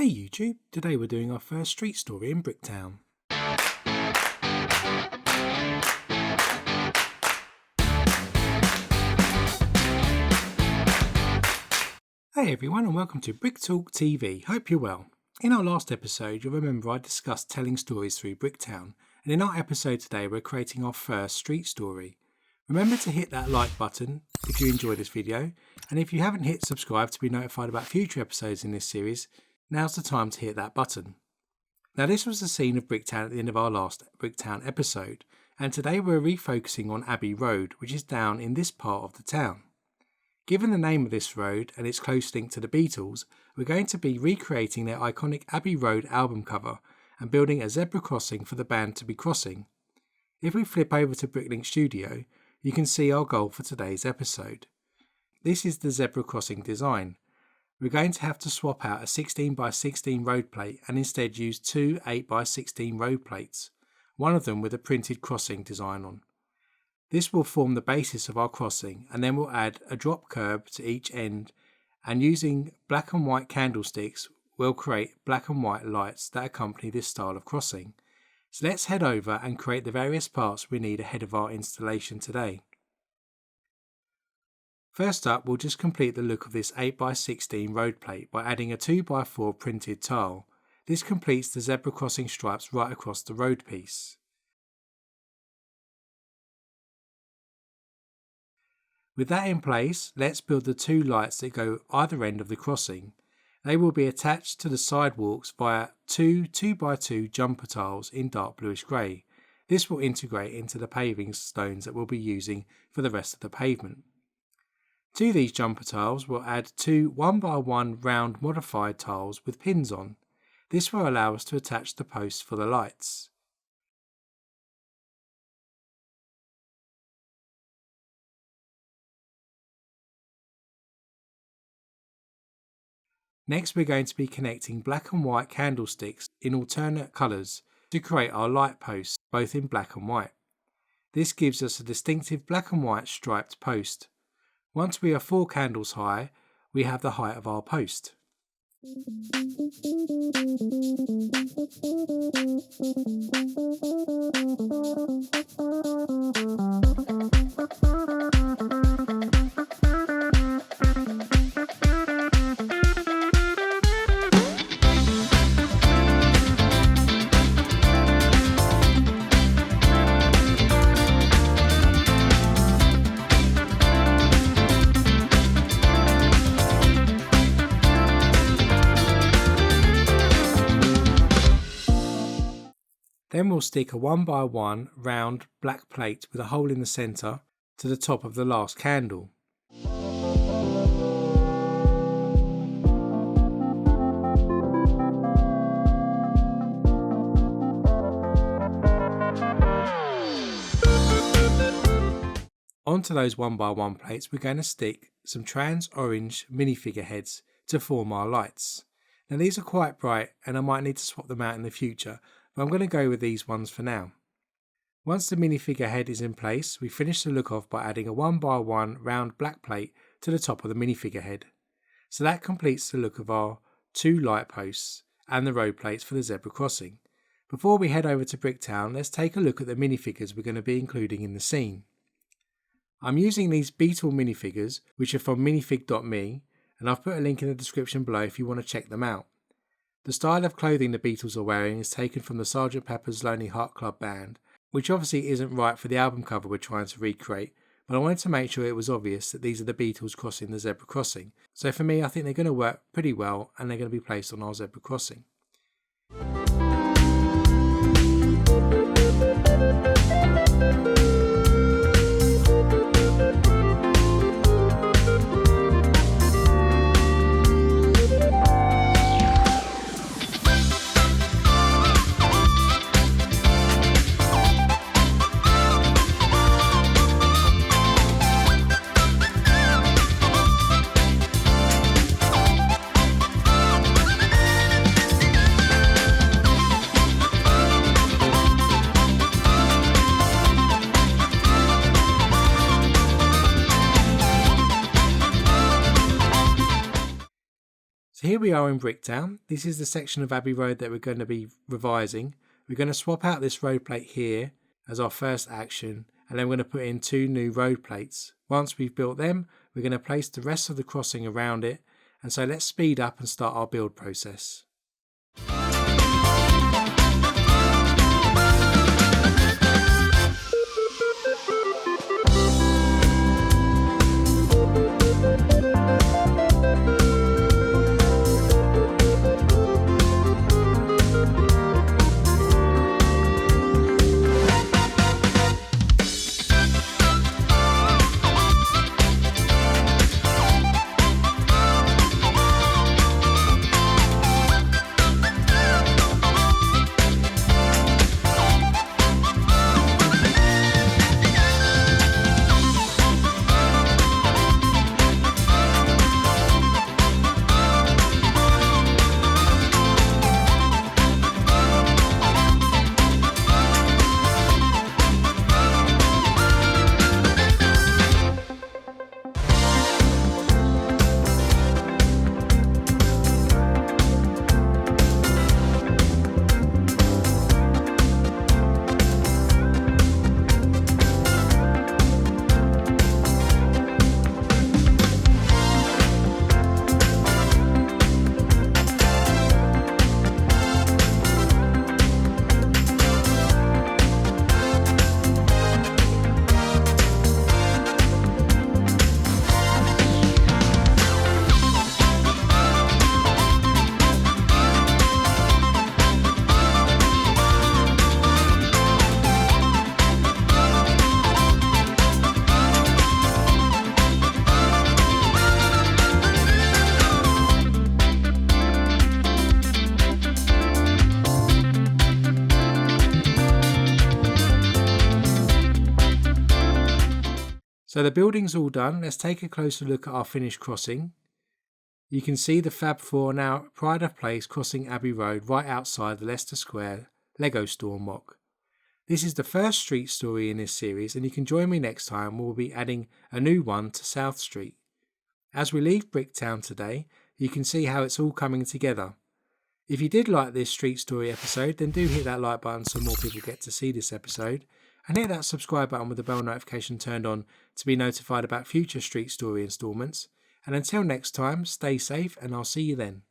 Hey YouTube, today we're doing our first street story in Bricktown. Hey everyone and welcome to Brick Talk TV, hope you're well. In our last episode you'll remember I discussed telling stories through Bricktown, and in our episode today we're creating our first street story. Remember to hit that like button if you enjoyed this video, and if you haven't hit subscribe to be notified about future episodes in this series, now's the time to hit that button. Now this was the scene of Bricktown at the end of our last Bricktown episode, and today we're refocusing on Abbey Road, which is down in this part of the town. Given the name of this road and its close link to the Beatles, we're going to be recreating their iconic Abbey Road album cover and building a zebra crossing for the band to be crossing. If we flip over to BrickLink Studio, you can see our goal for today's episode. This is the zebra crossing design. We're going to have to swap out a 16x16 road plate and instead use two 8x16 road plates, one of them with a printed crossing design on. This will form the basis of our crossing, and then we'll add a drop curb to each end, and using black and white candlesticks we'll create black and white lights that accompany this style of crossing. So let's head over and create the various parts we need ahead of our installation today. First up, we'll just complete the look of this 8x16 road plate by adding a 2x4 printed tile. This completes the zebra crossing stripes right across the road piece. With that in place, let's build the two lights that go either end of the crossing. They will be attached to the sidewalks via two 2x2 jumper tiles in dark bluish grey. This will integrate into the paving stones that we'll be using for the rest of the pavement. To these jumper tiles we'll add two 1x1 round modified tiles with pins on. This will allow us to attach the posts for the lights. Next we're going to be connecting black and white candlesticks in alternate colours to create our light posts, both in black and white. This gives us a distinctive black and white striped post. Once we are 4 candles high, we have the height of our post. Then we'll stick a 1x1 round black plate with a hole in the centre to the top of the last candle. Onto those 1x1 plates we're going to stick some trans orange minifigure heads to form our lights. Now these are quite bright and I might need to swap them out in the future, but I'm going to go with these ones for now. Once the minifigure head is in place, we finish the look off by adding a 1x1 round black plate to the top of the minifigure head. So that completes the look of our two light posts and the road plates for the zebra crossing. Before we head over to Bricktown, let's take a look at the minifigures we're going to be including in the scene. I'm using these Beatles minifigures, which are from minifig.me, and I've put a link in the description below if you want to check them out. The style of clothing the Beatles are wearing is taken from the Sgt. Pepper's Lonely Heart Club Band, which obviously isn't right for the album cover we're trying to recreate, but I wanted to make sure it was obvious that these are the Beatles crossing the zebra crossing. So for me, I think they're going to work pretty well and they're going to be placed on our zebra crossing. here we are in Bricktown. This is the section of Abbey Road that we're going to be revising. We're going to swap out this road plate here as our first action, and then we're going to put in 2 new road plates. Once we've built them, we're going to place the rest of the crossing around it, and so let's speed up and start our build process. So the building's all done. Let's take a closer look at our finished crossing. You can see the Fab Four now at pride of place crossing Abbey Road right outside the Leicester Square Lego store mock. This is the first street story in this series, and you can join me next time when we'll be adding a new one to South Street. As we leave Bricktown today, you can see how it's all coming together. If you did like this street story episode, then do hit that like button so more people get to see this episode, and hit that subscribe button with the bell notification turned on to be notified about future street story installments. And until next time, stay safe and I'll see you then.